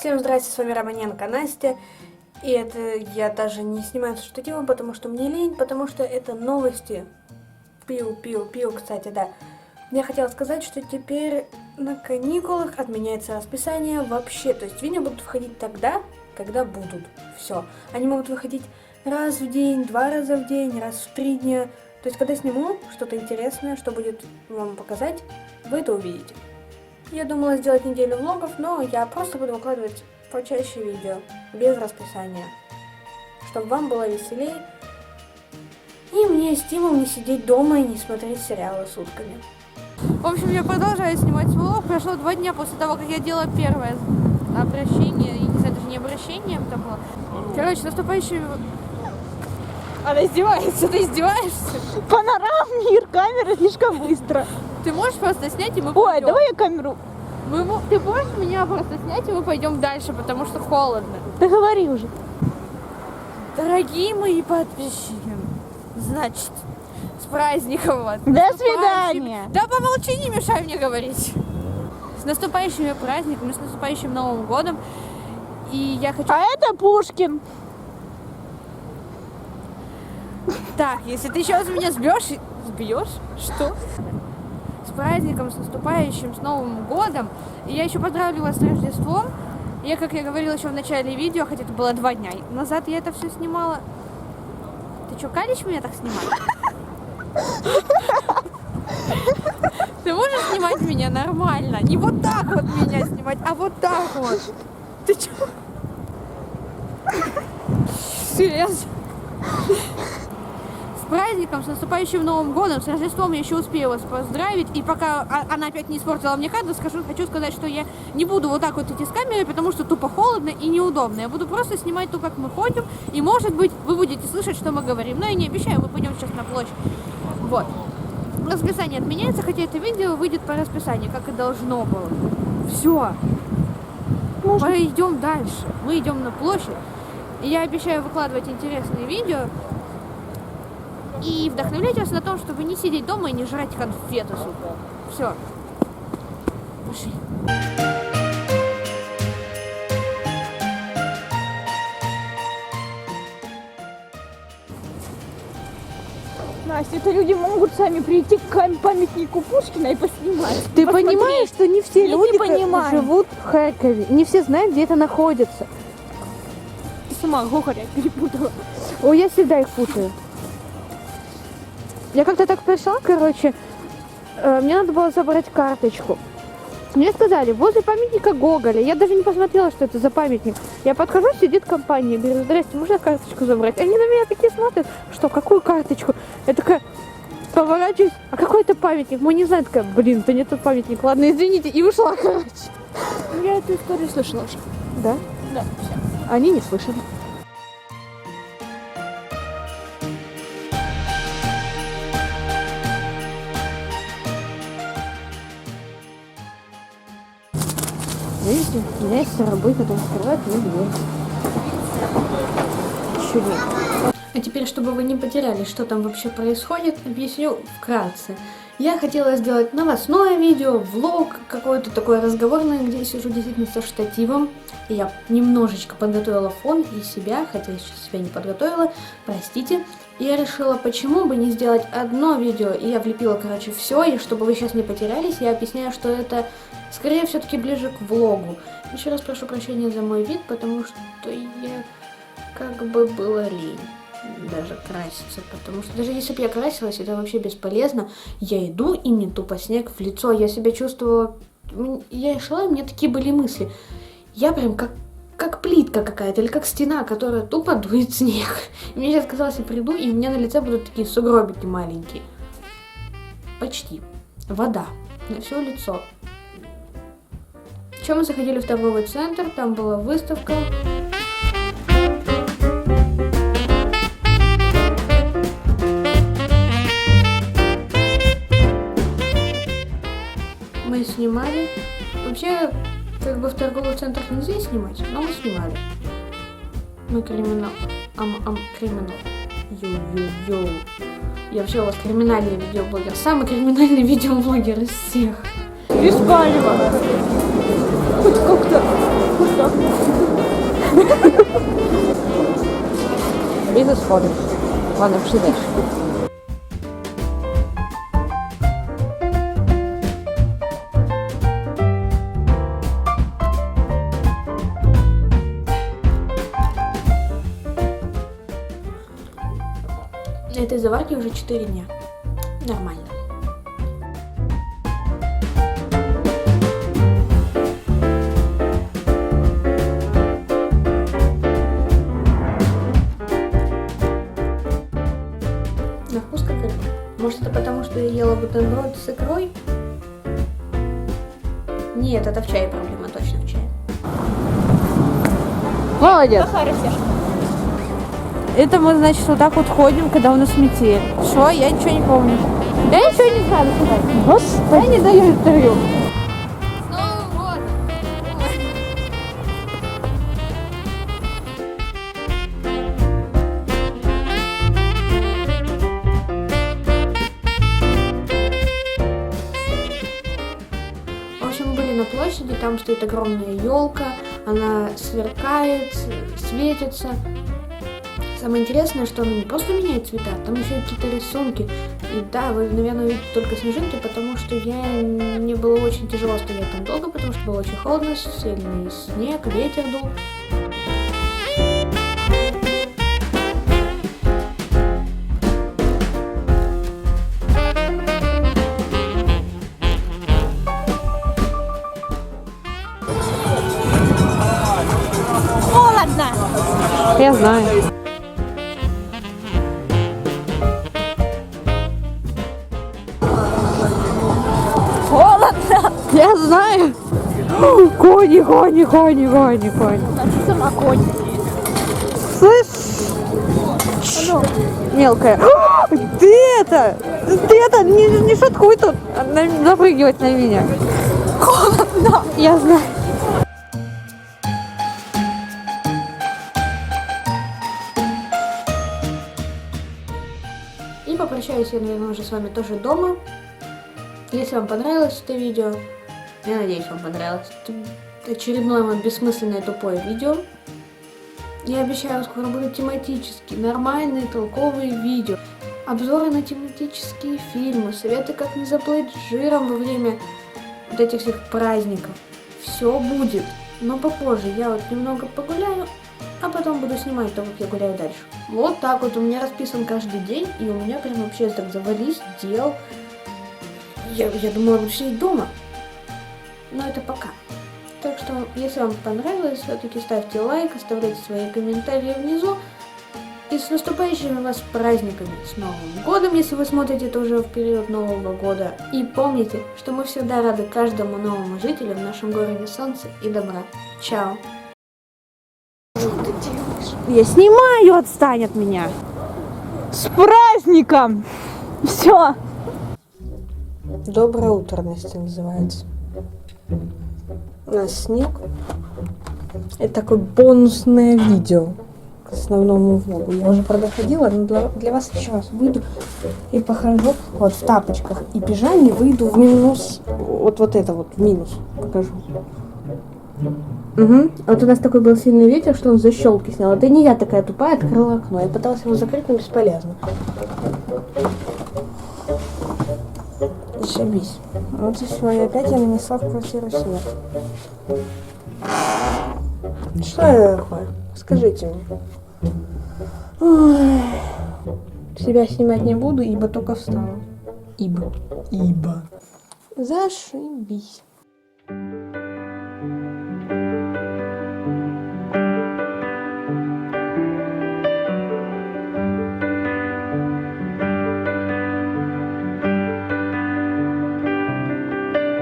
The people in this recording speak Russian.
Всем здрасте, с вами Романенко Настя. И это я даже не снимаю с штативом, потому что мне лень, потому что это новости. Пиу, кстати, да. Я хотела сказать, что теперь на каникулах отменяется расписание вообще. То есть видео будут выходить тогда, когда будут. Все. Они могут выходить раз в день, 2 раза в день, раз в 3 дня. То есть когда сниму что-то интересное, что будет вам показать, вы это увидите. Я думала сделать неделю влогов, но я просто буду выкладывать почаще видео, без расписания, чтобы вам было веселее и мне стимул не сидеть дома и не смотреть сериалы сутками. В общем, я продолжаю снимать влог. Прошло 2 дня после того, как я делала первое обращение, я не знаю, даже не обращение, это было. Короче, наступающий... Она издевается, ты издеваешься? Мир, камера слишком быстро. Ты можешь просто снять, и мы Ой, пойдем. давай я камеру. Ты можешь меня просто снять, и мы пойдем дальше, потому что холодно. Ты говори уже. Дорогие мои подписчики, значит, с праздником вас. До свидания. Да помолчи, не мешай мне говорить. С наступающими праздниками, с наступающим Новым годом. И я хочу... А это Пушкин. Так, если ты сейчас меня сбьешь? Что? С праздником, с наступающим, с Новым годом. И я еще поздравлю вас с Рождеством. Я, как я говорила еще в начале видео, хотя это было 2 дня назад, я это все снимала. Ты что, калишь меня так снимать? Ты можешь снимать меня нормально? Не вот так вот меня снимать, а вот так вот. Ты что? Серьезно? С праздником, с наступающим Новым годом, с Рождеством я еще успела вас поздравить. И пока она опять не испортила мне кадр, хочу сказать, что я не буду вот так вот идти с камерой, потому что тупо холодно и неудобно. Я буду просто снимать то, как мы ходим. И может быть вы будете слышать, что мы говорим. Но я не обещаю, мы пойдем сейчас на площадь. Вот. Расписание отменяется, хотя это видео выйдет по расписанию, как и должно было. Все. Мы идем дальше. Мы идем на площадь. И я обещаю выкладывать интересные видео. И вдохновлять вас на том, чтобы не сидеть дома и не жрать конфеты, сука. Все. Пошли. Настя, это люди могут сами прийти к памятнику Пушкина и поснимать. Ты понимаешь, что не все люди живут в Харькове, не все знают, где это находится. Ты сама Гохаря перепутала. Ой, я всегда их путаю. Я как-то так пришла, короче, мне надо было забрать карточку. Мне сказали, возле памятника Гоголя. Я даже не посмотрела, что это за памятник. Я подхожу, сидит компания, говорю, здрасте, можно карточку забрать? Они на меня такие смотрят, что, какую карточку? Я такая поворачиваюсь, а какой это памятник? Мы не знаем, такая, блин, это не тот памятник, ладно, извините, и ушла, короче. Я эту историю слышала уже. Да? Да, все. Они не слышали. Видите, у меня есть рабы, которые открывают мне дверь. Чудо. А теперь, чтобы вы не потеряли, что там вообще происходит, объясню вкратце. Я хотела сделать новостное видео, влог, какое-то такое разговорное, где я сижу действительно со штативом. И я немножечко подготовила фон и себя, хотя сейчас себя не подготовила, простите. И я решила, почему бы не сделать одно видео, и я влепила, короче, все, и чтобы вы сейчас не потерялись, я объясняю, что это скорее все-таки ближе к влогу. Еще раз прошу прощения за мой вид, потому что я как бы была лень даже краситься, потому что даже если бы я красилась, это вообще бесполезно. Я иду, и мне тупо снег в лицо, я себя чувствовала, я шла, и у меня такие были мысли. Я прям как плитка какая-то, или как стена, которая тупо дует снег. И мне сейчас казалось, я приду, и у меня на лице будут такие сугробики маленькие. Почти. Вода. На все лицо. Еще мы заходили в торговый центр, там была выставка. Мы снимали. Вообще, как бы в торговых центрах нельзя снимать, но мы снимали. Мы криминал. Криминал. Йоу-йоу-йоу. Я вообще у вас криминальный видеоблогер. Самый криминальный видеоблогер из всех. Без палева. Хоть как-то. Вот так. Без исхода. Ладно, пошли дальше. Этой заварки уже 4 дня. Нормально. На вкус как рыба. Может, это потому, что я ела бутерброд с икрой? Нет, это в чае проблема, точно в чае. Молодец. Какая растяжка? Это мы, значит, вот так вот ходим, когда у нас метель. Что? Я ничего не помню. Я ничего не знаю, сказать. Господи. Я не даю интервью. С Новым годом! В общем, мы были на площади, там стоит огромная елка, она сверкает, светится. Самое интересное, что она не просто меняет цвета, там еще и какие-то рисунки. И да, вы, наверное, видите только снежинки, потому что мне было очень тяжело стоять там долго, потому что было очень холодно, сильный снег, ветер дул. Холодно! Я знаю. Холодно! Я знаю. Кони, кони, кони, кони, кони. Значит, сама конь. Слышь, Ну, мелкая. Ты это, не шуткуй тут, запрыгивать на меня. холодно! Я знаю. И попрощаюсь я, наверное, уже с вами тоже дома. Если вам понравилось это видео, я надеюсь, вам понравилось. Это очередное мое бессмысленное тупое видео. Я обещаю, скоро будут тематические, нормальные, толковые видео. Обзоры на тематические фильмы, советы, как не заплыть жиром во время вот этих всех праздников. Все будет, но попозже. Я вот немного погуляю, а потом буду снимать то, как я гуляю дальше. Вот так вот у меня расписан каждый день, и у меня прям вообще так завались дел. Я думала, буду сидеть дома, но это пока. Так что, если вам понравилось, все-таки ставьте лайк, оставляйте свои комментарии внизу. И с наступающими вас праздниками, с Новым годом, если вы смотрите это уже в период Нового года. И помните, что мы всегда рады каждому новому жителю в нашем городе солнца и добра. Чао! Я снимаю, отстань от меня. с праздником! Все. Доброе утро, Настя, называется. У нас снег. Это такое бонусное видео к основному влогу. Я уже проходила, но для вас еще раз выйду и похожу вот в тапочках и пижаме, выйду в минус, вот это вот, в минус покажу. Угу. Вот у нас такой был сильный ветер, что он защелки снял. Это не я такая тупая, открыла окно. Я пыталась его закрыть, но бесполезно. Зашибись. Вот и все. И опять я нанесла в квартиру снег. Что это такое? Скажите мне. Ой. Себя снимать не буду, ибо только встала. Ибо. Зашибись.